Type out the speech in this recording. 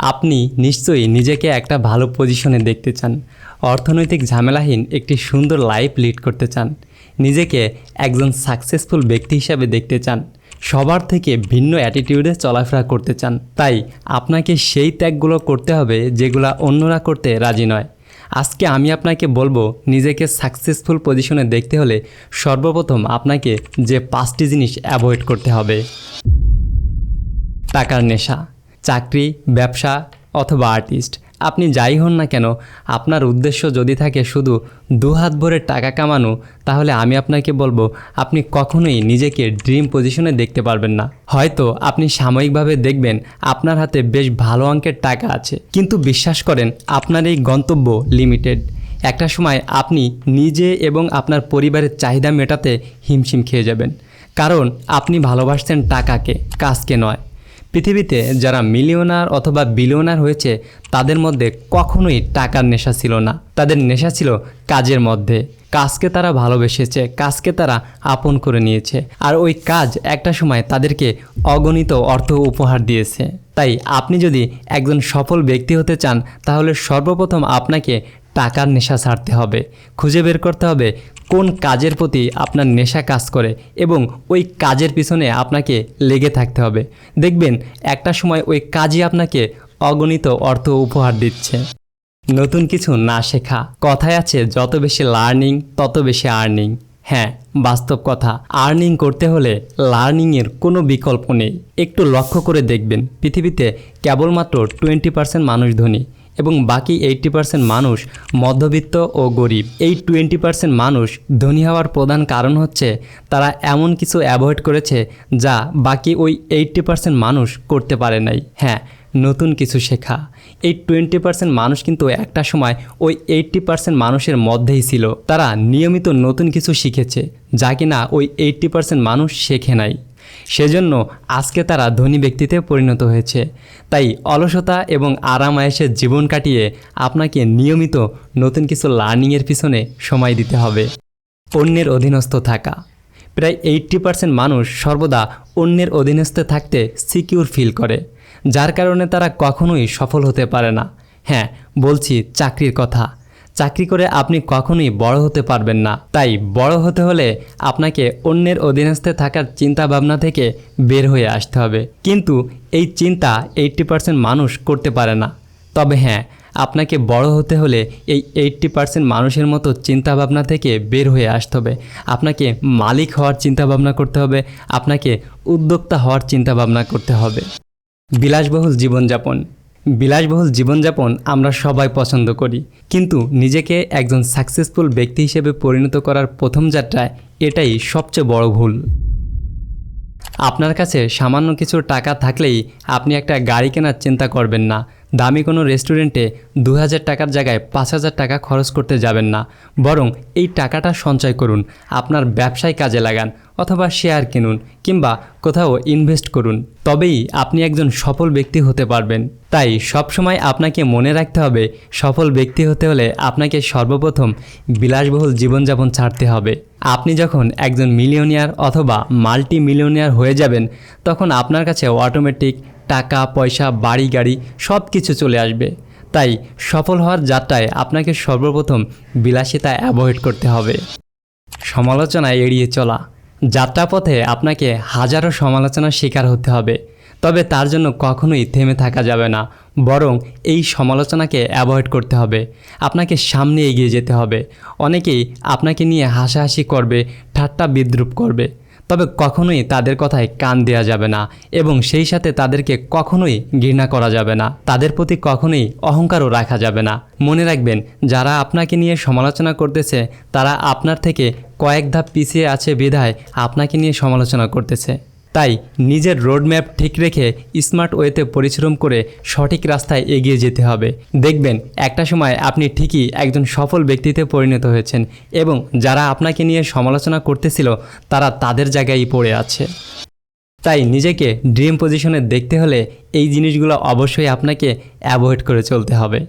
আপনি নিশ্চয়ই নিজেকে একটা ভালো পজিশনে দেখতে চান, অর্থনৈতিক ঝামেলাহীন একটি সুন্দর লাইফ লিড করতে চান, নিজেকে একজন সাকসেসফুল ব্যক্তি হিসাবে দেখতে চান, সবার থেকে ভিন্ন অ্যাটিটিউডে চলাফেরা করতে চান। তাই আপনাকে সেই ত্যাগগুলো করতে হবে যেগুলো অন্যরা করতে রাজি নয়। আজকে আমি আপনাকে বলবো, নিজেকে সাকসেসফুল পজিশনে দেখতে হলে সর্বপ্রথম আপনাকে যে 5টি জিনিস অ্যাভয়েড করতে হবে। টাকার নেশা, চাকরি, ব্যবসা অথবা আর্টিস্ট, আপনি যাই হন না কেন, আপনার উদ্দেশ্য যদি থাকে শুধু দুহাত ভরে টাকা কামানো, তাহলে আমি আপনাকে বলবো আপনি কখনোই নিজেকে ড্রিম পজিশনে দেখতে পারবেন না। হয়তো আপনি সাময়িকভাবে দেখবেন আপনার হাতে বেশ ভালো অঙ্কের টাকা আছে, কিন্তু বিশ্বাস করেন আপনার এই গন্তব্য লিমিটেড। একটা সময় আপনি নিজে এবং আপনার পরিবারের চাহিদা মেটাতে হিমশিম খেয়ে যাবেন, কারণ আপনি ভালোবাসছেন টাকাকে, কাজকে নয়। পৃথিবীতে যারা মিলিয়নার অথবা বিলিয়নার হয়েছে তাদের মধ্যে কখনোই টাকার নেশা ছিল না, তাদের নেশা ছিল কাজের মধ্যে। কাজকে তারা ভালোবেসেছে, কাজকে তারা আপন করে নিয়েছে, আর ওই কাজ একটা সময় তাদেরকে অগণিত অর্থ উপহার দিয়েছে। তাই আপনি যদি একজন সফল ব্যক্তি হতে চান, তাহলে সর্বপ্রথম আপনাকে টাকার নেশা ছাড়তে হবে। খুঁজে বের করতে হবে কোন কাজের প্রতি আপনার নেশা কাজ করে এবং ওই কাজের পিছনে আপনাকে লেগে থাকতে হবে। দেখবেন একটা সময় ওই কাজই আপনাকে অগণিত অর্থ উপহার দিচ্ছে। নতুন কিছু না শেখা, কথায় আছে যত বেশি লার্নিং তত বেশি আর্নিং। হ্যাঁ, বাস্তব কথা, আর্নিং করতে হলে লার্নিংয়ের কোনো বিকল্প নেই। একটু লক্ষ্য করে দেখবেন, পৃথিবীতে কেবলমাত্র 20% মানুষ ধনী এবং বাকি 80% মানুষ মধ্যবিত্ত ও গরিব। এই 20% মানুষ ধনী হওয়ার প্রধান কারণ হচ্ছে তারা এমন কিছু অ্যাভয়েড করেছে যা বাকি ওই 80% মানুষ করতে পারে নাই। হ্যাঁ, নতুন কিছু শেখা। এই 20% মানুষ কিন্তু একটা সময় ওই 80% মানুষের মধ্যেই ছিল। তারা নিয়মিত নতুন কিছু শিখেছে যা কিনা ওই 80% মানুষ শেখে নাই। সেজন্য আজকে তারা ধনী ব্যক্তিতে পরিণত হয়েছে। তাই অলসতা এবং আরাম আয়েশের জীবন কাটিয়ে আপনাকে নিয়মিত নতুন কিছু লার্নিংয়ের পিছনে সময় দিতে হবে। অন্যের অধীনস্থ থাকা, প্রায় 80% মানুষ সর্বদা অন্যের অধীনস্থে থাকতে সিকিউর ফিল করে, যার কারণে তারা কখনোই সফল হতে পারে না। হ্যাঁ, বলছি চাকরির কথা। চাকরি করে আপনি কখনোই বড় হতে পারবেন না। তাই বড় হতে হলে আপনাকে অন্যের অধীনস্থে থাকার চিন্তা ভাবনা থেকে বের হয়ে আসতে হবে। কিন্তু এই চিন্তা 80% মানুষ করতে পারে না। তবে হ্যাঁ, আপনাকে বড় হতে হলে এই 80% মানুষের মতো চিন্তাভাবনা থেকে বের হয়ে আসতে হবে। আপনাকে মালিক হওয়ার চিন্তাভাবনা করতে হবে, আপনাকে উদ্যোক্তা হওয়ার চিন্তাভাবনা করতে হবে। বিলাসবহুল জীবনযাপন। বিলাসবহুল জীবনযাপন আমরা সবাই পছন্দ করি, কিন্তু নিজেকে একজন সাকসেসফুল ব্যক্তি হিসেবে পরিণত করার প্রথম যাত্রায় এটাই সবচেয়ে বড় ভুল। আপনার কাছে সামান্য কিছু টাকা থাকলেই আপনি একটা গাড়ি কেনার চিন্তা করবেন না। দামি কোনো রেস্টুরেন্টে 2000 টাকার জায়গায় 5000 টাকা খরচ করতে যাবেন না, বরং এই টাকাটা সঞ্চয় করুন, আপনার ব্যবসায় কাজে লাগান অথবা শেয়ার কিনুন কিংবা কোথাও ইনভেস্ট করুন। তবেই আপনি একজন সফল ব্যক্তি হতে পারবেন। তাই সবসময় আপনাকে মনে রাখতে হবে, সফল ব্যক্তি হতে হলে আপনাকে সর্বপ্রথম বিলাসবহুল জীবনযাপন ছাড়তে হবে। আপনি যখন একজন মিলিয়নিয়ার অথবা মাল্টি মিলিয়নিয়ার হয়ে যাবেন, তখন আপনার কাছে অটোমেটিক টাকা পয়সা, বাড়ি গাড়ি সব কিছু চলে আসবে। তাই সফল হওয়ার যাত্রায় আপনাকে সর্বপ্রথম বিলাসিতা অ্যাভয়েড করতে হবে। সমালোচনা এড়িয়ে চলা। যাত্রাপথে আপনাকে হাজারো সমালোচনার শিকার হতে হবে, তবে তার জন্য কখনোই থেমে থাকা যাবে না, বরং এই সমালোচনাকে অ্যাভয়েড করতে হবে। আপনাকে সামনে এগিয়ে যেতে হবে। অনেকেই আপনাকে নিয়ে হাসাহাসি করবে, ঠাট্টা বিদ্রূপ করবে, তবে কখনোই তাদের কথায় কান দেওয়া যাবে না এবং সেই সাথে তাদেরকে কখনোই ঘৃণা করা যাবে না। তাদের প্রতি কখনোই অহংকারও রাখা যাবে না। মনে রাখবেন, যারা আপনাকে নিয়ে সমালোচনা করতেছে তারা আপনার থেকে কয়েক ধাপ পিছিয়ে আছে বিধায় আপনাকে নিয়ে সমালোচনা করতেছে। তাই নিজের রোডম্যাপ ঠিক রেখে স্মার্ট ওয়েতে পরিশ্রম করে সঠিক রাস্তায় এগিয়ে যেতে হবে। দেখবেন একটা সময় আপনি ঠিকই একজন সফল ব্যক্তিতে পরিণত হয়েছেন এবং যারা আপনাকে নিয়ে সমালোচনা করতেছিল তারা তাদের জায়গায় পড়ে আছে। তাই নিজেকে ড্রিম পজিশনে দেখতে হলে এই জিনিসগুলো অবশ্যই আপনাকে অ্যাভয়েড করে চলতে হবে।